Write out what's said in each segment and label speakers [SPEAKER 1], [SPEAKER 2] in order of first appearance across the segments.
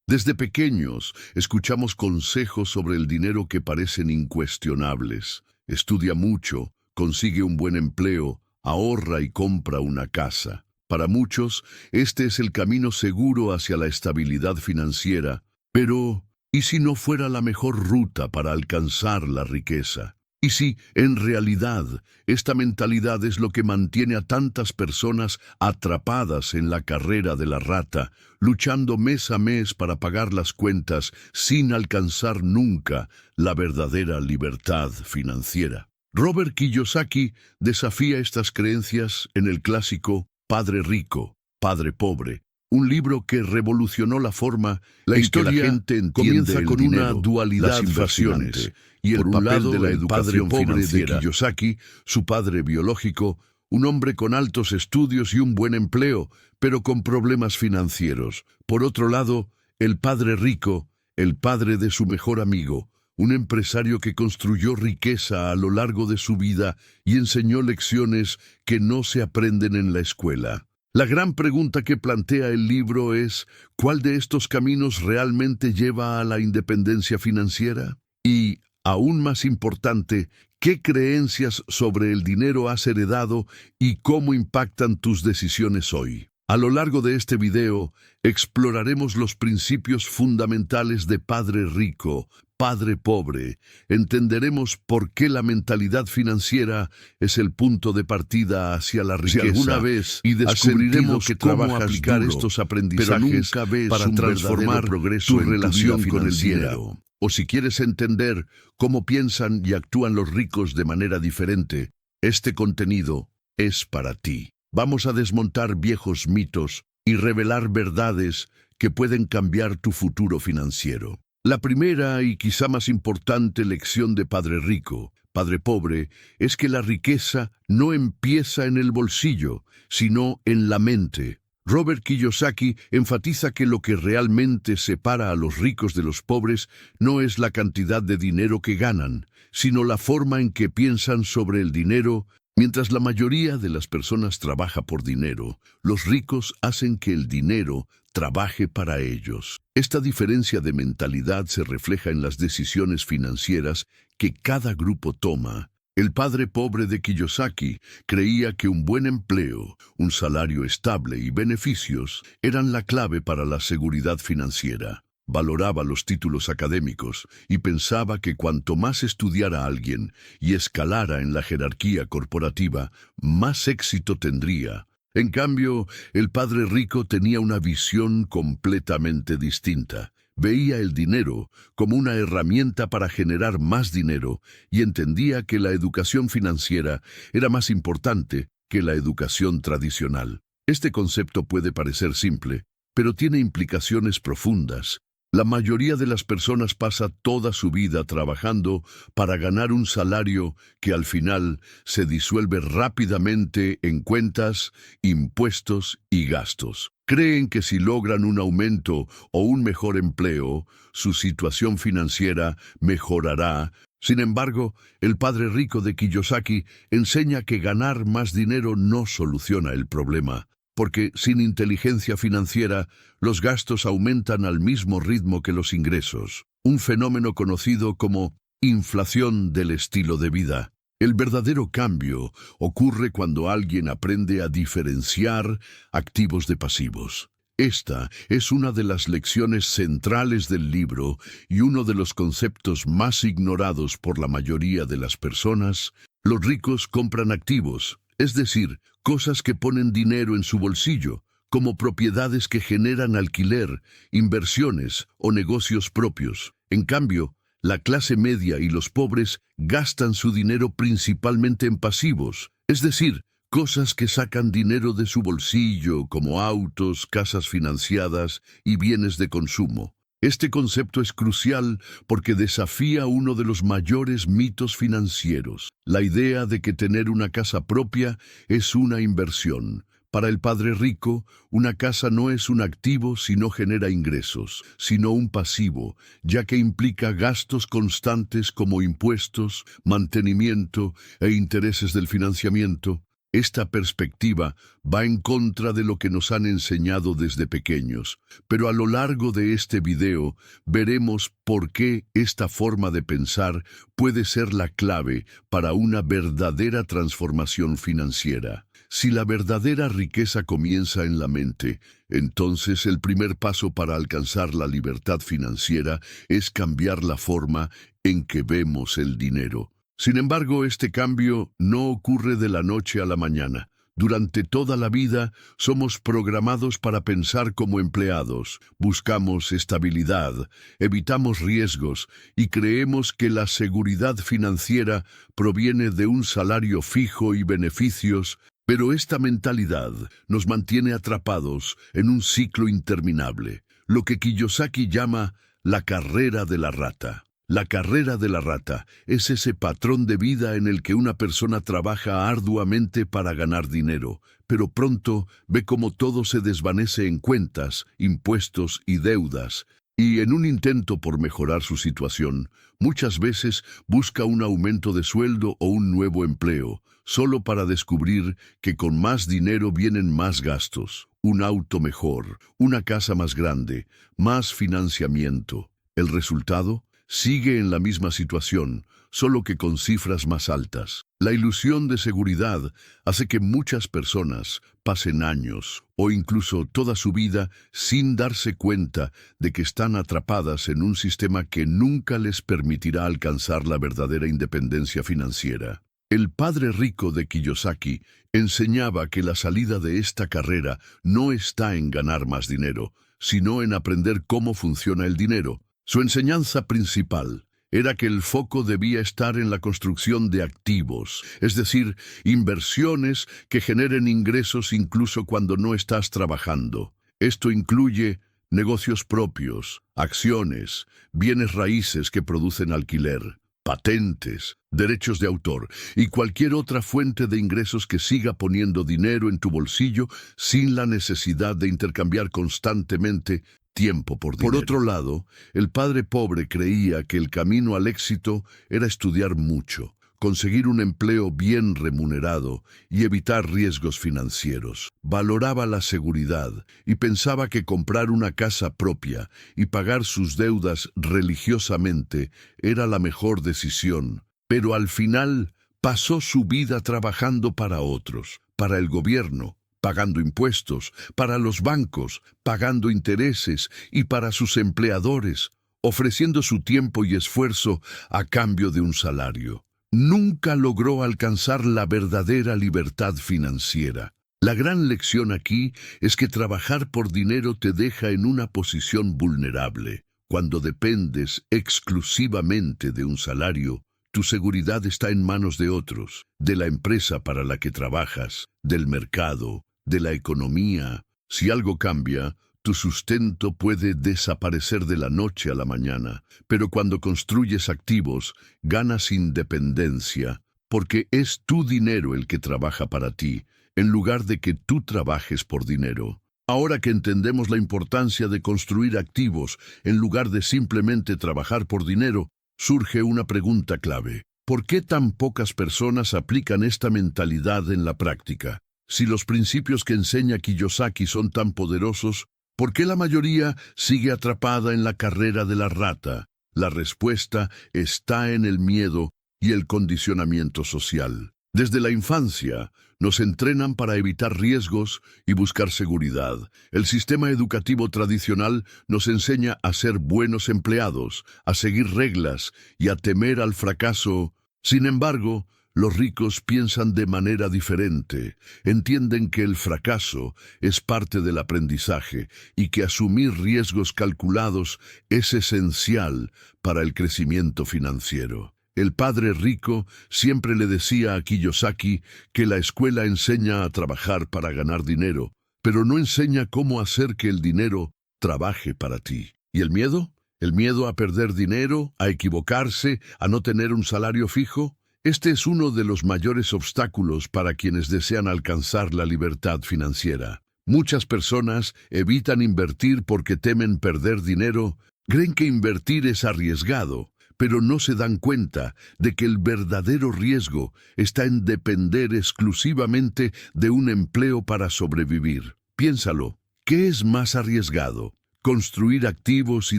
[SPEAKER 1] Desde pequeños, escuchamos consejos sobre el dinero que parecen incuestionables. Estudia mucho, consigue un buen empleo, ahorra y compra una casa. Para muchos, este es el camino seguro hacia la estabilidad financiera. Pero, ¿y si no fuera la mejor ruta para alcanzar la riqueza? ¿Y si, en realidad, esta mentalidad es lo que mantiene a tantas personas atrapadas en la carrera de la rata, luchando mes a mes para pagar las cuentas sin alcanzar nunca la verdadera libertad financiera? Robert Kiyosaki desafía estas creencias en el clásico Padre Rico, Padre Pobre, un libro que revolucionó la forma en que la gente comienza con una dualidad fascinante. Y por un lado, de la educación financiera de Kiyosaki, su padre biológico, un hombre con altos estudios y un buen empleo, pero con problemas financieros. Por otro lado, el padre rico, el padre de su mejor amigo, un empresario que construyó riqueza a lo largo de su vida y enseñó lecciones que no se aprenden en la escuela. La gran pregunta que plantea el libro es, ¿cuál de estos caminos realmente lleva a la independencia financiera? Y, aún más importante, ¿qué creencias sobre el dinero has heredado y cómo impactan tus decisiones hoy? A lo largo de este video, exploraremos los principios fundamentales de Padre Rico, Padre Pobre. Entenderemos por qué la mentalidad financiera es el punto de partida hacia la riqueza. Si alguna vez y descubriremos que cómo aplicar estos aprendizajes para transformar tu relación con el dinero. O si quieres entender cómo piensan y actúan los ricos de manera diferente, este contenido es para ti. Vamos a desmontar viejos mitos y revelar verdades que pueden cambiar tu futuro financiero. La primera y quizá más importante lección de Padre Rico, Padre Pobre, es que la riqueza no empieza en el bolsillo, sino en la mente. Robert Kiyosaki enfatiza que lo que realmente separa a los ricos de los pobres no es la cantidad de dinero que ganan, sino la forma en que piensan sobre el dinero. Mientras la mayoría de las personas trabaja por dinero, los ricos hacen que el dinero trabaje para ellos. Esta diferencia de mentalidad se refleja en las decisiones financieras que cada grupo toma. El padre pobre de Kiyosaki creía que un buen empleo, un salario estable y beneficios eran la clave para la seguridad financiera. Valoraba los títulos académicos y pensaba que cuanto más estudiara alguien y escalara en la jerarquía corporativa, más éxito tendría. En cambio, el padre rico tenía una visión completamente distinta. Veía el dinero como una herramienta para generar más dinero y entendía que la educación financiera era más importante que la educación tradicional. Este concepto puede parecer simple, pero tiene implicaciones profundas. La mayoría de las personas pasa toda su vida trabajando para ganar un salario que al final se disuelve rápidamente en cuentas, impuestos y gastos. Creen que si logran un aumento o un mejor empleo, su situación financiera mejorará. Sin embargo, el padre rico de Kiyosaki enseña que ganar más dinero no soluciona el problema, porque sin inteligencia financiera, los gastos aumentan al mismo ritmo que los ingresos, un fenómeno conocido como inflación del estilo de vida. El verdadero cambio ocurre cuando alguien aprende a diferenciar activos de pasivos. Esta es una de las lecciones centrales del libro y uno de los conceptos más ignorados por la mayoría de las personas. Los ricos compran activos, es decir, cosas que ponen dinero en su bolsillo, como propiedades que generan alquiler, inversiones o negocios propios. En cambio, la clase media y los pobres gastan su dinero principalmente en pasivos, es decir, cosas que sacan dinero de su bolsillo, como autos, casas financiadas y bienes de consumo. Este concepto es crucial porque desafía uno de los mayores mitos financieros, la idea de que tener una casa propia es una inversión. Para el padre rico, una casa no es un activo si no genera ingresos, sino un pasivo, ya que implica gastos constantes como impuestos, mantenimiento e intereses del financiamiento. Esta perspectiva va en contra de lo que nos han enseñado desde pequeños, pero a lo largo de este video veremos por qué esta forma de pensar puede ser la clave para una verdadera transformación financiera. Si la verdadera riqueza comienza en la mente, entonces el primer paso para alcanzar la libertad financiera es cambiar la forma en que vemos el dinero. Sin embargo, este cambio no ocurre de la noche a la mañana. Durante toda la vida somos programados para pensar como empleados, buscamos estabilidad, evitamos riesgos y creemos que la seguridad financiera proviene de un salario fijo y beneficios, pero esta mentalidad nos mantiene atrapados en un ciclo interminable, lo que Kiyosaki llama la carrera de la rata. La carrera de la rata es ese patrón de vida en el que una persona trabaja arduamente para ganar dinero, pero pronto ve cómo todo se desvanece en cuentas, impuestos y deudas, y en un intento por mejorar su situación, muchas veces busca un aumento de sueldo o un nuevo empleo, solo para descubrir que con más dinero vienen más gastos, un auto mejor, una casa más grande, más financiamiento. ¿El resultado? Sigue en la misma situación, solo que con cifras más altas. La ilusión de seguridad hace que muchas personas pasen años o incluso toda su vida sin darse cuenta de que están atrapadas en un sistema que nunca les permitirá alcanzar la verdadera independencia financiera. El padre rico de Kiyosaki enseñaba que la salida de esta carrera no está en ganar más dinero, sino en aprender cómo funciona el dinero. Su enseñanza principal era que el foco debía estar en la construcción de activos, es decir, inversiones que generen ingresos incluso cuando no estás trabajando. Esto incluye negocios propios, acciones, bienes raíces que producen alquiler, patentes, derechos de autor y cualquier otra fuente de ingresos que siga poniendo dinero en tu bolsillo sin la necesidad de intercambiar constantemente tiempo por dinero. Por otro lado, el padre pobre creía que el camino al éxito era estudiar mucho, conseguir un empleo bien remunerado y evitar riesgos financieros. Valoraba la seguridad y pensaba que comprar una casa propia y pagar sus deudas religiosamente era la mejor decisión, pero al final pasó su vida trabajando para otros, para el gobierno, pagando impuestos, para los bancos, pagando intereses y para sus empleadores, ofreciendo su tiempo y esfuerzo a cambio de un salario. Nunca logró alcanzar la verdadera libertad financiera. La gran lección aquí es que trabajar por dinero te deja en una posición vulnerable. Cuando dependes exclusivamente de un salario, tu seguridad está en manos de otros, de la empresa para la que trabajas, del mercado, de la economía. Si algo cambia, tu sustento puede desaparecer de la noche a la mañana, pero cuando construyes activos, ganas independencia, porque es tu dinero el que trabaja para ti, en lugar de que tú trabajes por dinero. Ahora que entendemos la importancia de construir activos en lugar de simplemente trabajar por dinero, surge una pregunta clave. ¿Por qué tan pocas personas aplican esta mentalidad en la práctica? Si los principios que enseña Kiyosaki son tan poderosos, ¿por qué la mayoría sigue atrapada en la carrera de la rata? La respuesta está en el miedo y el condicionamiento social. Desde la infancia, nos entrenan para evitar riesgos y buscar seguridad. El sistema educativo tradicional nos enseña a ser buenos empleados, a seguir reglas y a temer al fracaso. Sin embargo, los ricos piensan de manera diferente, entienden que el fracaso es parte del aprendizaje y que asumir riesgos calculados es esencial para el crecimiento financiero. El padre rico siempre le decía a Kiyosaki que la escuela enseña a trabajar para ganar dinero, pero no enseña cómo hacer que el dinero trabaje para ti. ¿Y el miedo? ¿El miedo a perder dinero, a equivocarse, a no tener un salario fijo? Este es uno de los mayores obstáculos para quienes desean alcanzar la libertad financiera. Muchas personas evitan invertir porque temen perder dinero, creen que invertir es arriesgado, pero no se dan cuenta de que el verdadero riesgo está en depender exclusivamente de un empleo para sobrevivir. Piénsalo, ¿qué es más arriesgado? ¿Construir activos y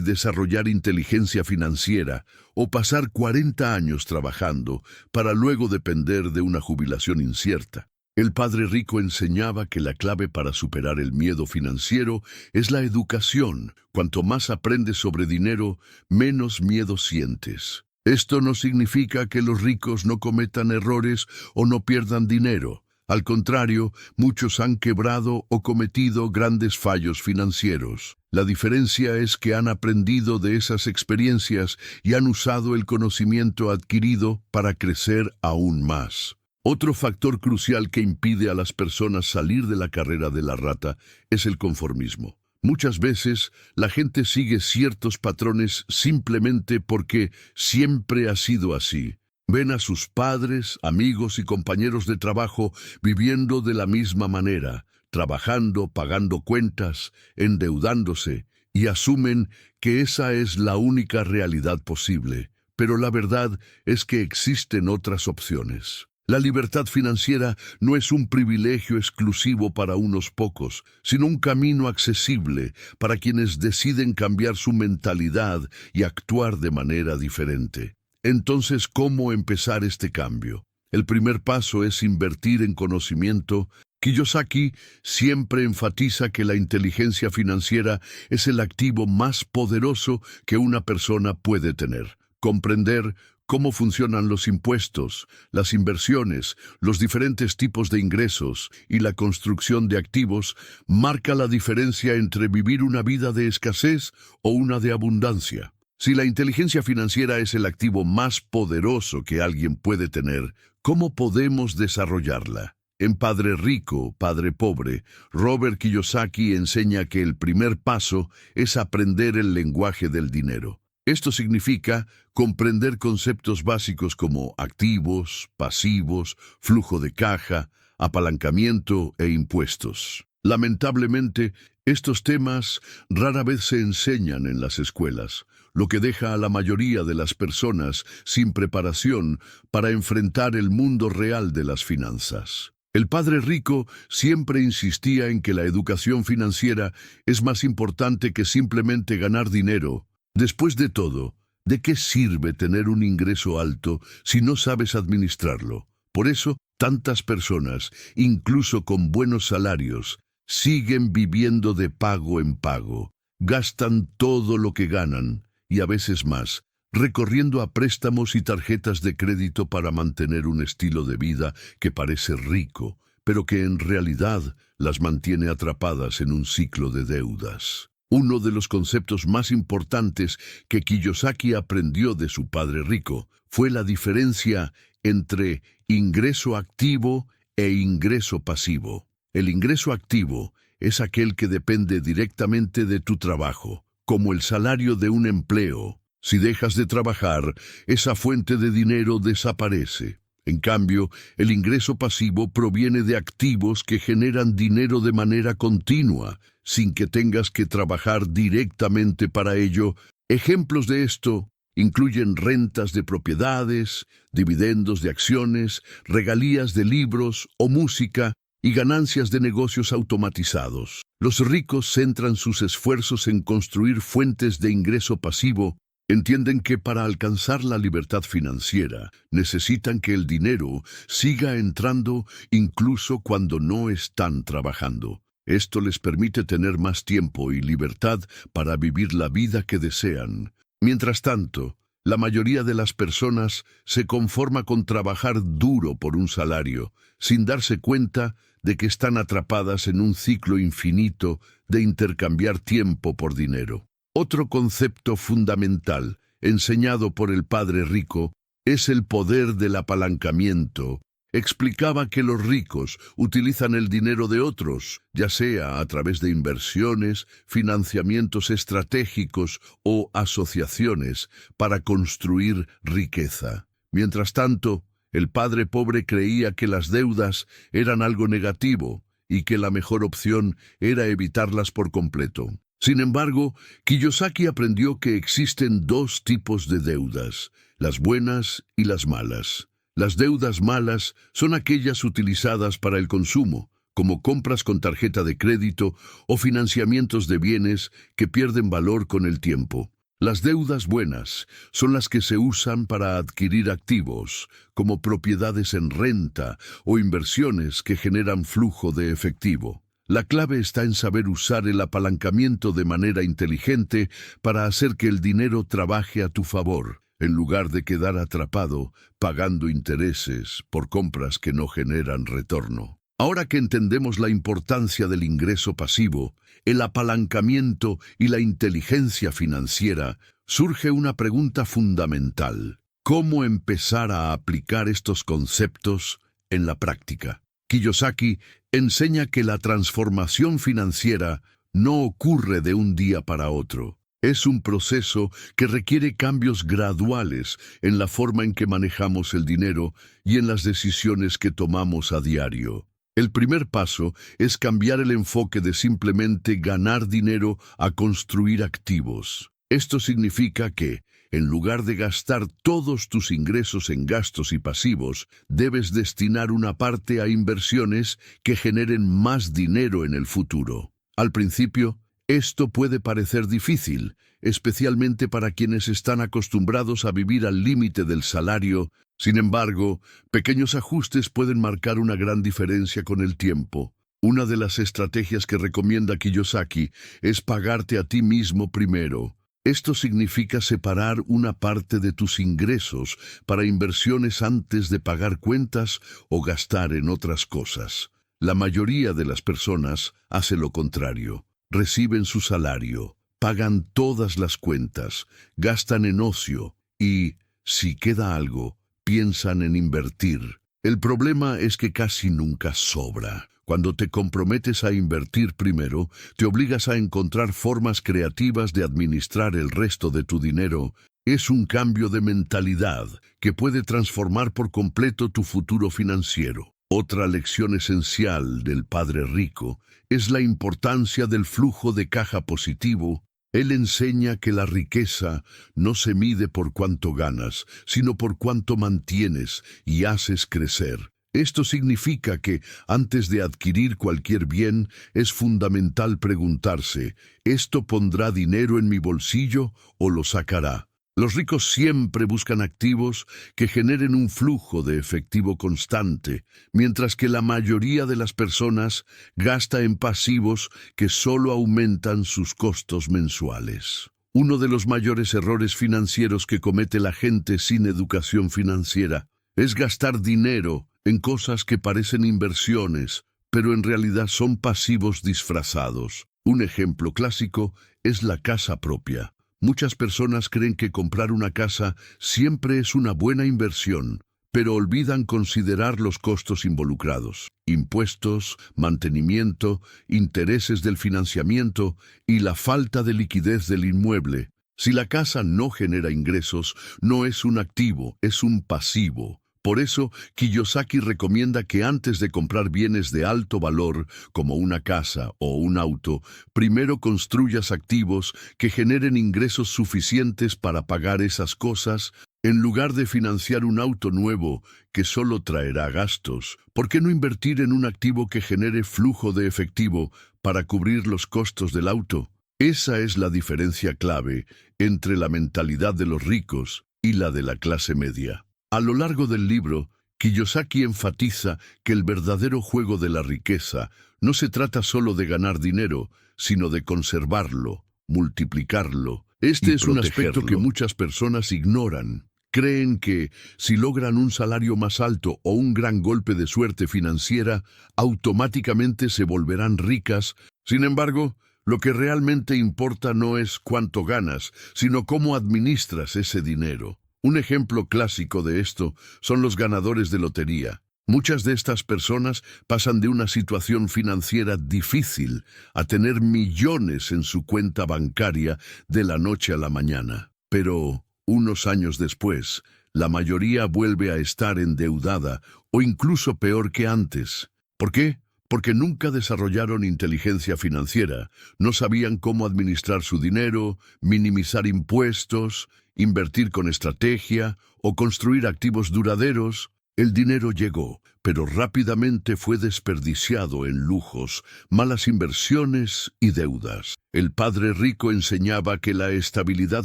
[SPEAKER 1] desarrollar inteligencia financiera o pasar 40 años trabajando para luego depender de una jubilación incierta? El padre rico enseñaba que la clave para superar el miedo financiero es la educación. Cuanto más aprendes sobre dinero, menos miedo sientes. Esto no significa que los ricos no cometan errores o no pierdan dinero. Al contrario, muchos han quebrado o cometido grandes fallos financieros. La diferencia es que han aprendido de esas experiencias y han usado el conocimiento adquirido para crecer aún más. Otro factor crucial que impide a las personas salir de la carrera de la rata es el conformismo. Muchas veces la gente sigue ciertos patrones simplemente porque siempre ha sido así. Ven a sus padres, amigos y compañeros de trabajo viviendo de la misma manera, trabajando, pagando cuentas, endeudándose, y asumen que esa es la única realidad posible. Pero la verdad es que existen otras opciones. La libertad financiera no es un privilegio exclusivo para unos pocos, sino un camino accesible para quienes deciden cambiar su mentalidad y actuar de manera diferente. Entonces, ¿cómo empezar este cambio? El primer paso es invertir en conocimiento. Kiyosaki siempre enfatiza que la inteligencia financiera es el activo más poderoso que una persona puede tener. Comprender cómo funcionan los impuestos, las inversiones, los diferentes tipos de ingresos y la construcción de activos marca la diferencia entre vivir una vida de escasez o una de abundancia. Si la inteligencia financiera es el activo más poderoso que alguien puede tener, ¿cómo podemos desarrollarla? En Padre Rico, Padre Pobre, Robert Kiyosaki enseña que el primer paso es aprender el lenguaje del dinero. Esto significa comprender conceptos básicos como activos, pasivos, flujo de caja, apalancamiento e impuestos. Lamentablemente, estos temas rara vez se enseñan en las escuelas, lo que deja a la mayoría de las personas sin preparación para enfrentar el mundo real de las finanzas. El padre rico siempre insistía en que la educación financiera es más importante que simplemente ganar dinero. Después de todo, ¿de qué sirve tener un ingreso alto si no sabes administrarlo? Por eso, tantas personas, incluso con buenos salarios, siguen viviendo de pago en pago, gastan todo lo que ganan, y a veces más, recorriendo a préstamos y tarjetas de crédito para mantener un estilo de vida que parece rico, pero que en realidad las mantiene atrapadas en un ciclo de deudas. Uno de los conceptos más importantes que Kiyosaki aprendió de su padre rico fue la diferencia entre ingreso activo e ingreso pasivo. El ingreso activo es aquel que depende directamente de tu trabajo, como el salario de un empleo. Si dejas de trabajar, esa fuente de dinero desaparece. En cambio, el ingreso pasivo proviene de activos que generan dinero de manera continua, sin que tengas que trabajar directamente para ello. Ejemplos de esto incluyen rentas de propiedades, dividendos de acciones, regalías de libros o música y ganancias de negocios automatizados. Los ricos centran sus esfuerzos en construir fuentes de ingreso pasivo. Entienden que para alcanzar la libertad financiera necesitan que el dinero siga entrando incluso cuando no están trabajando. Esto les permite tener más tiempo y libertad para vivir la vida que desean. Mientras tanto, la mayoría de las personas se conforma con trabajar duro por un salario, sin darse cuenta de que están atrapadas en un ciclo infinito de intercambiar tiempo por dinero. Otro concepto fundamental, enseñado por el padre rico, es el poder del apalancamiento. Explicaba que los ricos utilizan el dinero de otros, ya sea a través de inversiones, financiamientos estratégicos o asociaciones, para construir riqueza. Mientras tanto, el padre pobre creía que las deudas eran algo negativo y que la mejor opción era evitarlas por completo. Sin embargo, Kiyosaki aprendió que existen dos tipos de deudas, las buenas y las malas. Las deudas malas son aquellas utilizadas para el consumo, como compras con tarjeta de crédito o financiamientos de bienes que pierden valor con el tiempo. Las deudas buenas son las que se usan para adquirir activos, como propiedades en renta o inversiones que generan flujo de efectivo. La clave está en saber usar el apalancamiento de manera inteligente para hacer que el dinero trabaje a tu favor, en lugar de quedar atrapado pagando intereses por compras que no generan retorno. Ahora que entendemos la importancia del ingreso pasivo, el apalancamiento y la inteligencia financiera, surge una pregunta fundamental: ¿cómo empezar a aplicar estos conceptos en la práctica? Kiyosaki enseña que la transformación financiera no ocurre de un día para otro. Es un proceso que requiere cambios graduales en la forma en que manejamos el dinero y en las decisiones que tomamos a diario. El primer paso es cambiar el enfoque de simplemente ganar dinero a construir activos. Esto significa que, en lugar de gastar todos tus ingresos en gastos y pasivos, debes destinar una parte a inversiones que generen más dinero en el futuro. Al principio, esto puede parecer difícil, especialmente para quienes están acostumbrados a vivir al límite del salario. Sin embargo, pequeños ajustes pueden marcar una gran diferencia con el tiempo. Una de las estrategias que recomienda Kiyosaki es pagarte a ti mismo primero. Esto significa separar una parte de tus ingresos para inversiones antes de pagar cuentas o gastar en otras cosas. La mayoría de las personas hace lo contrario. Reciben su salario, pagan todas las cuentas, gastan en ocio y, si queda algo, piensan en invertir. El problema es que casi nunca sobra. Cuando te comprometes a invertir primero, te obligas a encontrar formas creativas de administrar el resto de tu dinero. Es un cambio de mentalidad que puede transformar por completo tu futuro financiero. Otra lección esencial del Padre Rico es la importancia del flujo de caja positivo. Él enseña que la riqueza no se mide por cuánto ganas, sino por cuánto mantienes y haces crecer. Esto significa que, antes de adquirir cualquier bien, es fundamental preguntarse: ¿esto pondrá dinero en mi bolsillo o lo sacará? Los ricos siempre buscan activos que generen un flujo de efectivo constante, mientras que la mayoría de las personas gasta en pasivos que solo aumentan sus costos mensuales. Uno de los mayores errores financieros que comete la gente sin educación financiera es gastar dinero en cosas que parecen inversiones, pero en realidad son pasivos disfrazados. Un ejemplo clásico es la casa propia. Muchas personas creen que comprar una casa siempre es una buena inversión, pero olvidan considerar los costos involucrados: impuestos, mantenimiento, intereses del financiamiento y la falta de liquidez del inmueble. Si la casa no genera ingresos, no es un activo, es un pasivo. Por eso, Kiyosaki recomienda que antes de comprar bienes de alto valor, como una casa o un auto, primero construyas activos que generen ingresos suficientes para pagar esas cosas. En lugar de financiar un auto nuevo que solo traerá gastos, ¿por qué no invertir en un activo que genere flujo de efectivo para cubrir los costos del auto? Esa es la diferencia clave entre la mentalidad de los ricos y la de la clase media. A lo largo del libro, Kiyosaki enfatiza que el verdadero juego de la riqueza no se trata solo de ganar dinero, sino de conservarlo, multiplicarlo. Este es un aspecto que muchas personas ignoran. Creen que, si logran un salario más alto o un gran golpe de suerte financiera, automáticamente se volverán ricas. Sin embargo, lo que realmente importa no es cuánto ganas, sino cómo administras ese dinero. Un ejemplo clásico de esto son los ganadores de lotería. Muchas de estas personas pasan de una situación financiera difícil a tener millones en su cuenta bancaria de la noche a la mañana. Pero, unos años después, la mayoría vuelve a estar endeudada o incluso peor que antes. ¿Por qué? porque nunca desarrollaron inteligencia financiera, no sabían cómo administrar su dinero, minimizar impuestos, invertir con estrategia o construir activos duraderos. El dinero llegó, pero rápidamente fue desperdiciado en lujos, malas inversiones y deudas. El padre rico enseñaba que la estabilidad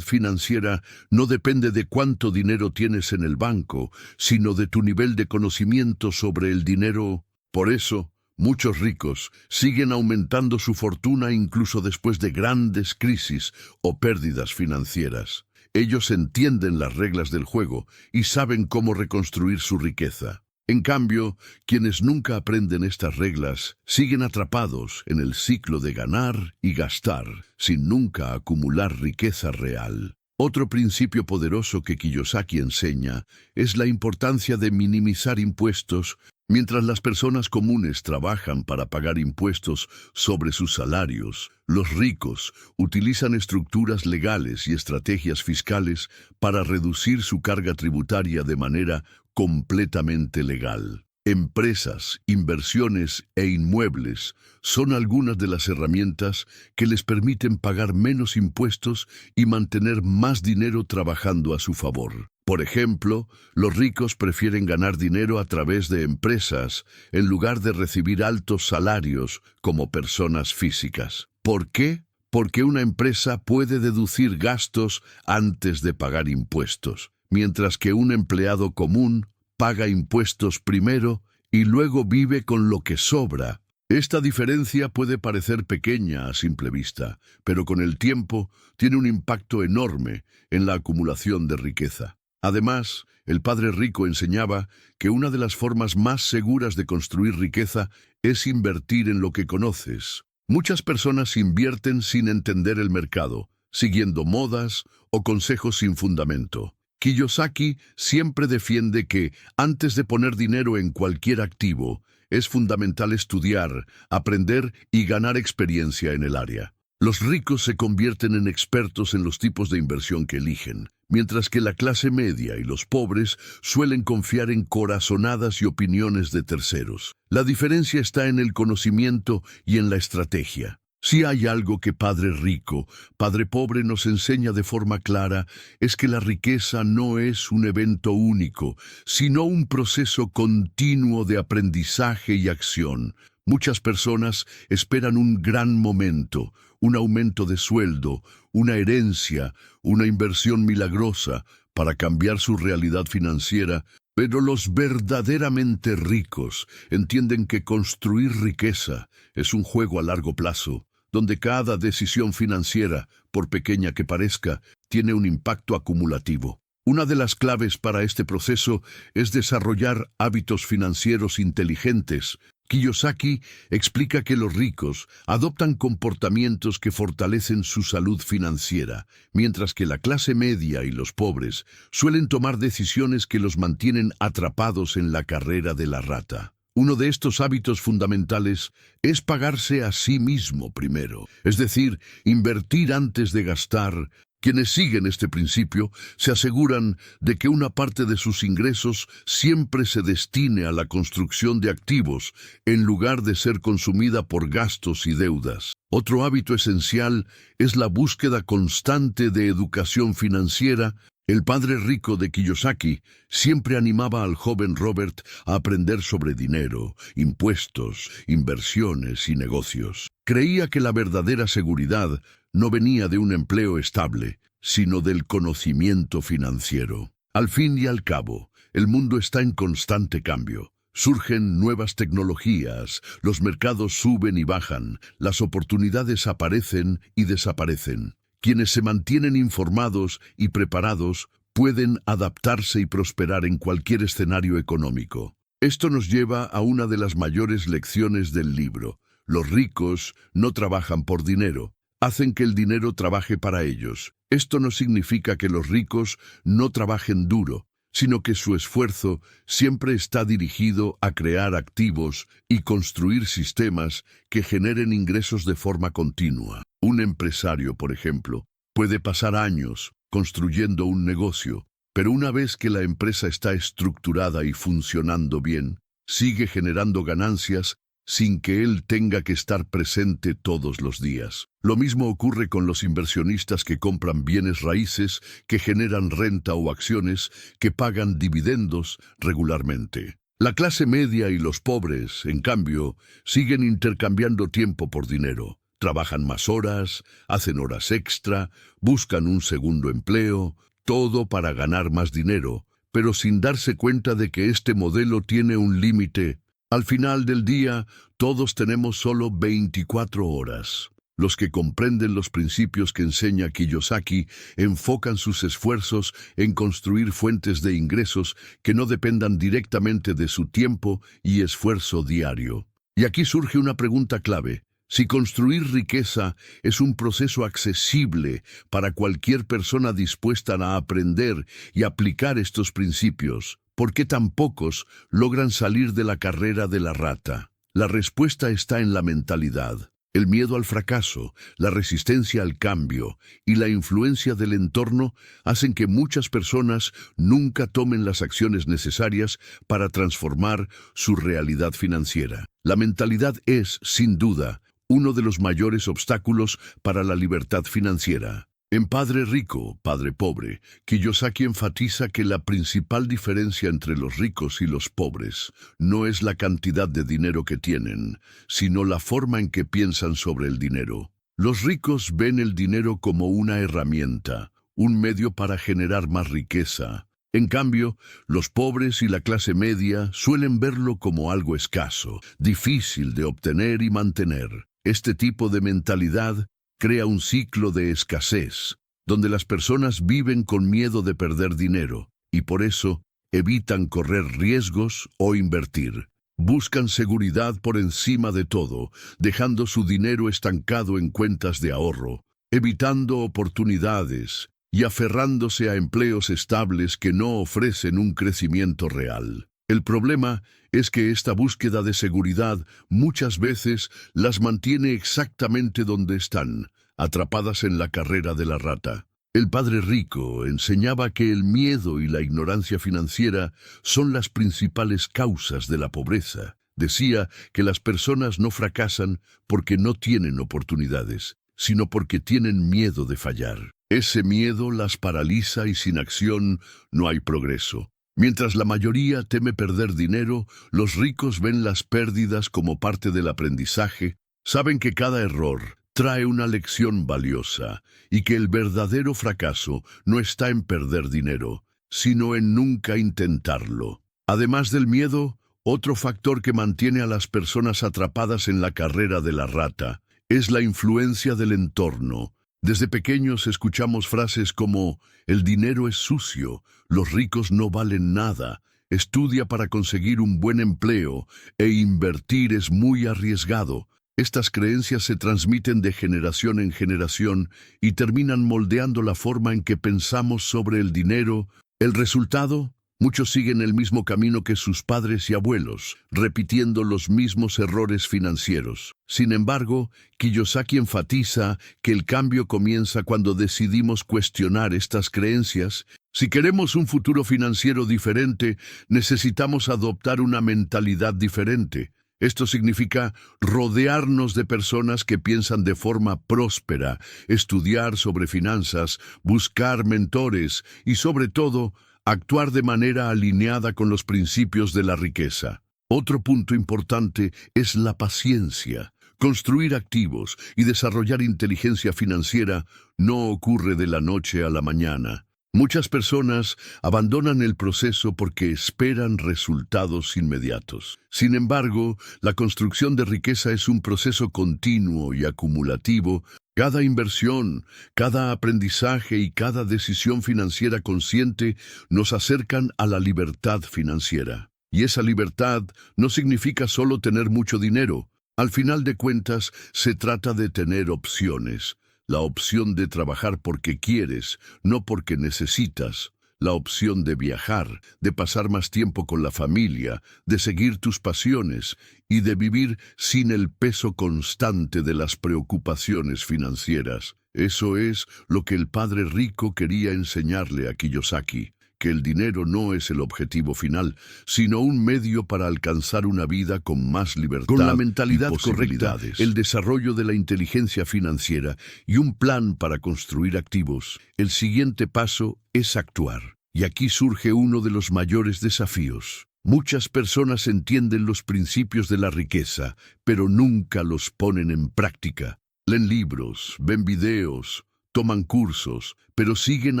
[SPEAKER 1] financiera no depende de cuánto dinero tienes en el banco, sino de tu nivel de conocimiento sobre el dinero. Por eso, muchos ricos siguen aumentando su fortuna incluso después de grandes crisis o pérdidas financieras. Ellos entienden las reglas del juego y saben cómo reconstruir su riqueza. En cambio, quienes nunca aprenden estas reglas siguen atrapados en el ciclo de ganar y gastar, sin nunca acumular riqueza real. Otro principio poderoso que Kiyosaki enseña es la importancia de minimizar impuestos. Mientras las personas comunes trabajan para pagar impuestos sobre sus salarios, los ricos utilizan estructuras legales y estrategias fiscales para reducir su carga tributaria de manera completamente legal. Empresas, inversiones e inmuebles son algunas de las herramientas que les permiten pagar menos impuestos y mantener más dinero trabajando a su favor. Por ejemplo, los ricos prefieren ganar dinero a través de empresas en lugar de recibir altos salarios como personas físicas. ¿Por qué? Porque una empresa puede deducir gastos antes de pagar impuestos, mientras que un empleado común paga impuestos primero y luego vive con lo que sobra. Esta diferencia puede parecer pequeña a simple vista, pero con el tiempo tiene un impacto enorme en la acumulación de riqueza. Además, el padre rico enseñaba que una de las formas más seguras de construir riqueza es invertir en lo que conoces. Muchas personas invierten sin entender el mercado, siguiendo modas o consejos sin fundamento. Kiyosaki siempre defiende que, antes de poner dinero en cualquier activo, es fundamental estudiar, aprender y ganar experiencia en el área. Los ricos se convierten en expertos en los tipos de inversión que eligen, mientras que la clase media y los pobres suelen confiar en corazonadas y opiniones de terceros. La diferencia está en el conocimiento y en la estrategia. Si hay algo que Padre Rico, Padre Pobre nos enseña de forma clara, es que la riqueza no es un evento único, sino un proceso continuo de aprendizaje y acción. Muchas personas esperan un gran momento, un aumento de sueldo, una herencia, una inversión milagrosa para cambiar su realidad financiera, pero los verdaderamente ricos entienden que construir riqueza es un juego a largo plazo, donde cada decisión financiera, por pequeña que parezca, tiene un impacto acumulativo. Una de las claves para este proceso es desarrollar hábitos financieros inteligentes. Kiyosaki explica que los ricos adoptan comportamientos que fortalecen su salud financiera, mientras que la clase media y los pobres suelen tomar decisiones que los mantienen atrapados en la carrera de la rata. Uno de estos hábitos fundamentales es pagarse a sí mismo primero, es decir, invertir antes de gastar. Quienes siguen este principio se aseguran de que una parte de sus ingresos siempre se destine a la construcción de activos, en lugar de ser consumida por gastos y deudas. Otro hábito esencial es la búsqueda constante de educación financiera. El padre rico de Kiyosaki siempre animaba al joven Robert a aprender sobre dinero, impuestos, inversiones y negocios. Creía que la verdadera seguridad no venía de un empleo estable, sino del conocimiento financiero. Al fin y al cabo, el mundo está en constante cambio. Surgen nuevas tecnologías, los mercados suben y bajan, las oportunidades aparecen y desaparecen. Quienes se mantienen informados y preparados pueden adaptarse y prosperar en cualquier escenario económico. Esto nos lleva a una de las mayores lecciones del libro. Los ricos no trabajan por dinero, hacen que el dinero trabaje para ellos. Esto no significa que los ricos no trabajen duro, sino que su esfuerzo siempre está dirigido a crear activos y construir sistemas que generen ingresos de forma continua. Un empresario, por ejemplo, puede pasar años construyendo un negocio, pero una vez que la empresa está estructurada y funcionando bien, sigue generando ganancias sin que él tenga que estar presente todos los días. Lo mismo ocurre con los inversionistas que compran bienes raíces, que generan renta o acciones, que pagan dividendos regularmente. La clase media y los pobres, en cambio, siguen intercambiando tiempo por dinero. Trabajan más horas, hacen horas extra, buscan un segundo empleo, todo para ganar más dinero, pero sin darse cuenta de que este modelo tiene un límite. Al final del día, todos tenemos solo 24 horas. Los que comprenden los principios que enseña Kiyosaki enfocan sus esfuerzos en construir fuentes de ingresos que no dependan directamente de su tiempo y esfuerzo diario. Y aquí surge una pregunta clave. Si construir riqueza es un proceso accesible para cualquier persona dispuesta a aprender y aplicar estos principios, ¿por qué tan pocos logran salir de la carrera de la rata? La respuesta está en la mentalidad. El miedo al fracaso, la resistencia al cambio y la influencia del entorno hacen que muchas personas nunca tomen las acciones necesarias para transformar su realidad financiera. La mentalidad es, sin duda, uno de los mayores obstáculos para la libertad financiera. En Padre Rico, Padre Pobre, Kiyosaki enfatiza que la principal diferencia entre los ricos y los pobres no es la cantidad de dinero que tienen, sino la forma en que piensan sobre el dinero. Los ricos ven el dinero como una herramienta, un medio para generar más riqueza. En cambio, los pobres y la clase media suelen verlo como algo escaso, difícil de obtener y mantener. Este tipo de mentalidad crea un ciclo de escasez, donde las personas viven con miedo de perder dinero, y por eso evitan correr riesgos o invertir. Buscan seguridad por encima de todo, dejando su dinero estancado en cuentas de ahorro, evitando oportunidades y aferrándose a empleos estables que no ofrecen un crecimiento real. El problema es que esta búsqueda de seguridad muchas veces las mantiene exactamente donde están, atrapadas en la carrera de la rata. El Padre Rico enseñaba que el miedo y la ignorancia financiera son las principales causas de la pobreza. Decía que las personas no fracasan porque no tienen oportunidades, sino porque tienen miedo de fallar. Ese miedo las paraliza y sin acción no hay progreso. Mientras la mayoría teme perder dinero, los ricos ven las pérdidas como parte del aprendizaje, saben que cada error trae una lección valiosa y que el verdadero fracaso no está en perder dinero, sino en nunca intentarlo. Además del miedo, otro factor que mantiene a las personas atrapadas en la carrera de la rata es la influencia del entorno. Desde pequeños escuchamos frases como «el dinero es sucio», «los ricos no valen nada», «estudia para conseguir un buen empleo» e «invertir es muy arriesgado». Estas creencias se transmiten de generación en generación y terminan moldeando la forma en que pensamos sobre el dinero. El resultado: muchos siguen el mismo camino que sus padres y abuelos, repitiendo los mismos errores financieros. Sin embargo, Kiyosaki enfatiza que el cambio comienza cuando decidimos cuestionar estas creencias. Si queremos un futuro financiero diferente, necesitamos adoptar una mentalidad diferente. Esto significa rodearnos de personas que piensan de forma próspera, estudiar sobre finanzas, buscar mentores y, sobre todo, actuar de manera alineada con los principios de la riqueza. Otro punto importante es la paciencia. Construir activos y desarrollar inteligencia financiera no ocurre de la noche a la mañana. Muchas personas abandonan el proceso porque esperan resultados inmediatos. Sin embargo, la construcción de riqueza es un proceso continuo y acumulativo. Cada inversión, cada aprendizaje y cada decisión financiera consciente nos acercan a la libertad financiera. Y esa libertad no significa solo tener mucho dinero. Al final de cuentas, se trata de tener opciones. La opción de trabajar porque quieres, no porque necesitas. La opción de viajar, de pasar más tiempo con la familia, de seguir tus pasiones y de vivir sin el peso constante de las preocupaciones financieras. Eso es lo que el Padre Rico quería enseñarle a Kiyosaki, que el dinero no es el objetivo final, sino un medio para alcanzar una vida con más libertad, con la mentalidad correcta, el desarrollo de la inteligencia financiera y un plan para construir activos. El siguiente paso es actuar. Y aquí surge uno de los mayores desafíos. Muchas personas entienden los principios de la riqueza, pero nunca los ponen en práctica. Leen libros, ven videos, toman cursos, pero siguen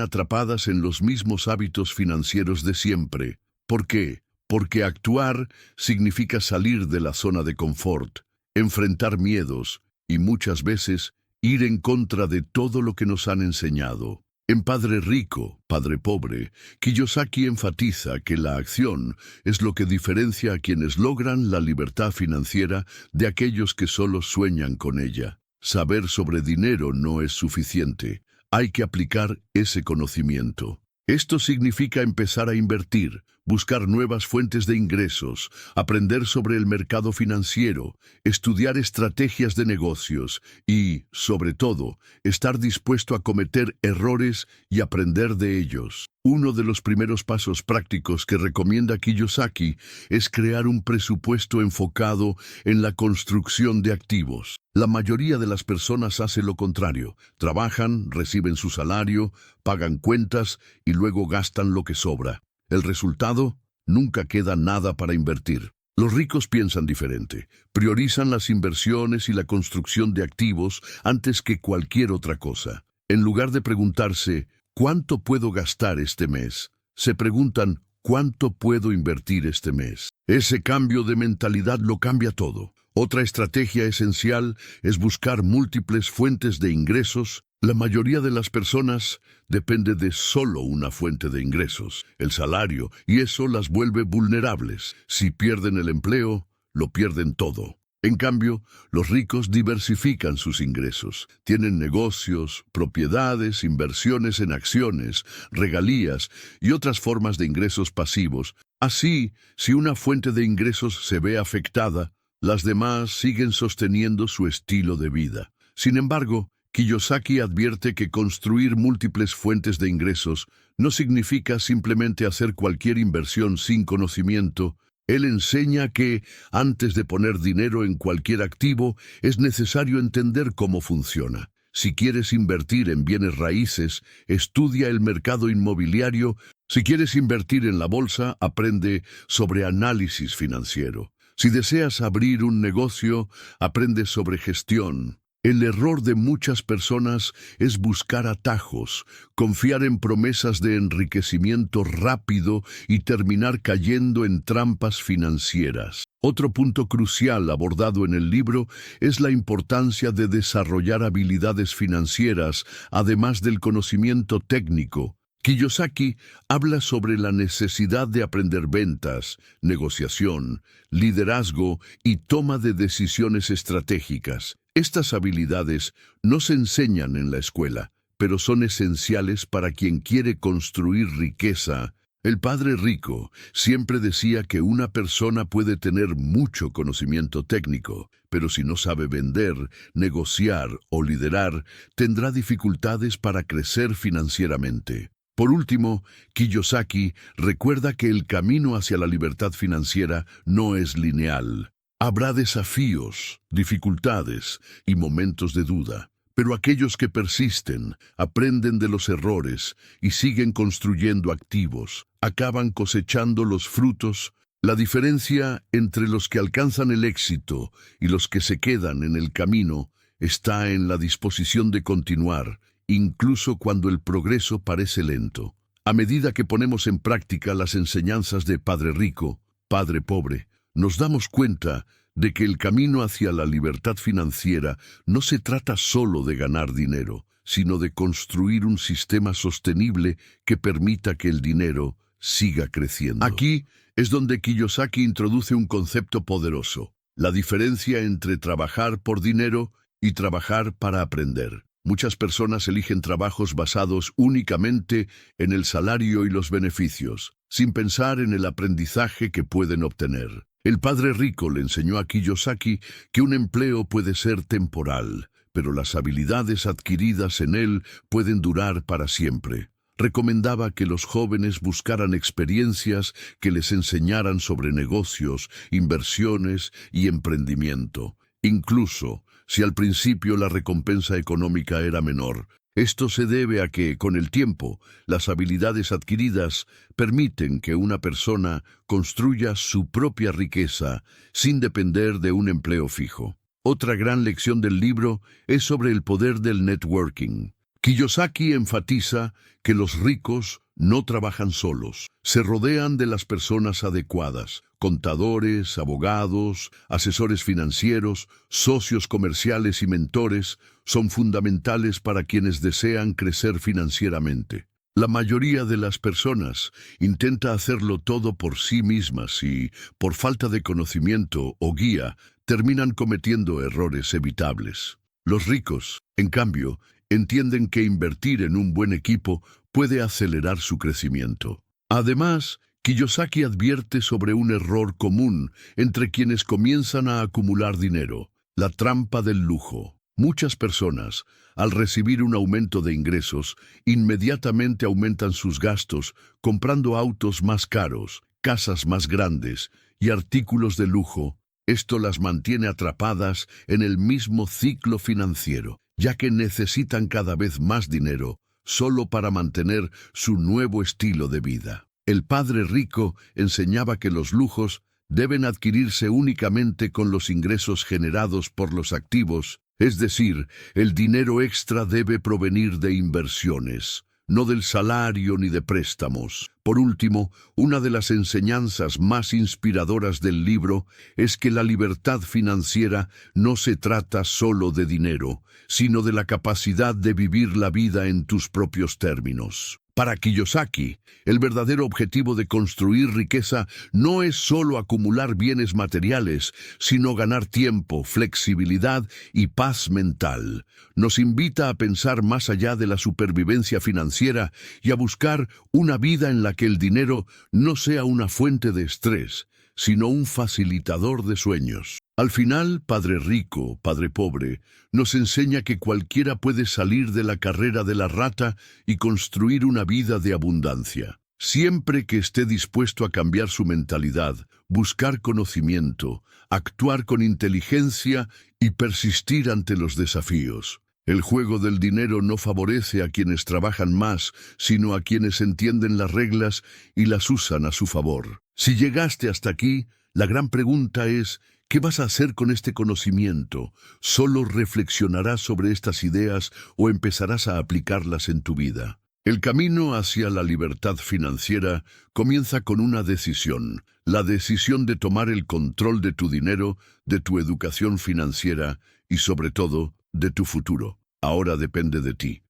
[SPEAKER 1] atrapadas en los mismos hábitos financieros de siempre. ¿Por qué? Porque actuar significa salir de la zona de confort, enfrentar miedos y muchas veces ir en contra de todo lo que nos han enseñado. En Padre Rico, Padre Pobre, Kiyosaki enfatiza que la acción es lo que diferencia a quienes logran la libertad financiera de aquellos que solo sueñan con ella. Saber sobre dinero no es suficiente. Hay que aplicar ese conocimiento. Esto significa empezar a invertir, buscar nuevas fuentes de ingresos, aprender sobre el mercado financiero, estudiar estrategias de negocios y, sobre todo, estar dispuesto a cometer errores y aprender de ellos. Uno de los primeros pasos prácticos que recomienda Kiyosaki es crear un presupuesto enfocado en la construcción de activos. La mayoría de las personas hace lo contrario. Trabajan, reciben su salario, pagan cuentas y luego gastan lo que sobra. El resultado, nunca queda nada para invertir. Los ricos piensan diferente. Priorizan las inversiones y la construcción de activos antes que cualquier otra cosa. En lugar de preguntarse, ¿cuánto puedo gastar este mes?, se preguntan, ¿cuánto puedo invertir este mes? Ese cambio de mentalidad lo cambia todo. Otra estrategia esencial es buscar múltiples fuentes de ingresos. La mayoría de las personas depende de solo una fuente de ingresos, el salario, y eso las vuelve vulnerables. Si pierden el empleo, lo pierden todo. En cambio, los ricos diversifican sus ingresos. Tienen negocios, propiedades, inversiones en acciones, regalías y otras formas de ingresos pasivos. Así, si una fuente de ingresos se ve afectada, las demás siguen sosteniendo su estilo de vida. Sin embargo, Kiyosaki advierte que construir múltiples fuentes de ingresos no significa simplemente hacer cualquier inversión sin conocimiento. Él enseña que, antes de poner dinero en cualquier activo, es necesario entender cómo funciona. Si quieres invertir en bienes raíces, estudia el mercado inmobiliario. Si quieres invertir en la bolsa, aprende sobre análisis financiero. Si deseas abrir un negocio, aprende sobre gestión. El error de muchas personas es buscar atajos, confiar en promesas de enriquecimiento rápido y terminar cayendo en trampas financieras. Otro punto crucial abordado en el libro es la importancia de desarrollar habilidades financieras, además del conocimiento técnico. Kiyosaki habla sobre la necesidad de aprender ventas, negociación, liderazgo y toma de decisiones estratégicas. Estas habilidades no se enseñan en la escuela, pero son esenciales para quien quiere construir riqueza. El Padre Rico siempre decía que una persona puede tener mucho conocimiento técnico, pero si no sabe vender, negociar o liderar, tendrá dificultades para crecer financieramente. Por último, Kiyosaki recuerda que el camino hacia la libertad financiera no es lineal. Habrá desafíos, dificultades y momentos de duda, pero aquellos que persisten, aprenden de los errores y siguen construyendo activos, acaban cosechando los frutos. La diferencia entre los que alcanzan el éxito y los que se quedan en el camino está en la disposición de continuar, incluso cuando el progreso parece lento. A medida que ponemos en práctica las enseñanzas de Padre Rico, Padre Pobre, nos damos cuenta de que el camino hacia la libertad financiera no se trata solo de ganar dinero, sino de construir un sistema sostenible que permita que el dinero siga creciendo. Aquí es donde Kiyosaki introduce un concepto poderoso: la diferencia entre trabajar por dinero y trabajar para aprender. Muchas personas eligen trabajos basados únicamente en el salario y los beneficios, sin pensar en el aprendizaje que pueden obtener. El Padre Rico le enseñó a Kiyosaki que un empleo puede ser temporal, pero las habilidades adquiridas en él pueden durar para siempre. recomendaba que los jóvenes buscaran experiencias que les enseñaran sobre negocios, inversiones y emprendimiento. Incluso si al principio la recompensa económica era menor. Esto se debe a que, con el tiempo, las habilidades adquiridas permiten que una persona construya su propia riqueza sin depender de un empleo fijo. Otra gran lección del libro es sobre el poder del networking. Kiyosaki enfatiza que los ricos no trabajan solos, se rodean de las personas adecuadas: contadores, abogados, asesores financieros, socios comerciales y mentores son fundamentales para quienes desean crecer financieramente. La mayoría de las personas intenta hacerlo todo por sí mismas y, por falta de conocimiento o guía, terminan cometiendo errores evitables. Los ricos, en cambio, entienden que invertir en un buen equipo puede acelerar su crecimiento. Además, Kiyosaki advierte sobre un error común entre quienes comienzan a acumular dinero: la trampa del lujo. Muchas personas, al recibir un aumento de ingresos, inmediatamente aumentan sus gastos comprando autos más caros, casas más grandes y artículos de lujo. Esto las mantiene atrapadas en el mismo ciclo financiero, ya que necesitan cada vez más dinero solo para mantener su nuevo estilo de vida. El padre rico enseñaba que los lujos deben adquirirse únicamente con los ingresos generados por los activos, es decir, el dinero extra debe provenir de inversiones, no del salario ni de préstamos. Por último, una de las enseñanzas más inspiradoras del libro es que la libertad financiera no se trata solo de dinero, sino de la capacidad de vivir la vida en tus propios términos. Para Kiyosaki, el verdadero objetivo de construir riqueza no es solo acumular bienes materiales, sino ganar tiempo, flexibilidad y paz mental. Nos invita a pensar más allá de la supervivencia financiera y a buscar una vida en la que el dinero no sea una fuente de estrés, sino un facilitador de sueños. Al final, Padre Rico, Padre Pobre, nos enseña que cualquiera puede salir de la carrera de la rata y construir una vida de abundancia, siempre que esté dispuesto a cambiar su mentalidad, buscar conocimiento, actuar con inteligencia y persistir ante los desafíos. El juego del dinero no favorece a quienes trabajan más, sino a quienes entienden las reglas y las usan a su favor. Si llegaste hasta aquí, la gran pregunta es: ¿qué vas a hacer con este conocimiento? ¿Solo reflexionarás sobre estas ideas o empezarás a aplicarlas en tu vida? El camino hacia la libertad financiera comienza con una decisión: la decisión de tomar el control de tu dinero, de tu educación financiera y, sobre todo, de tu futuro. Ahora depende de ti.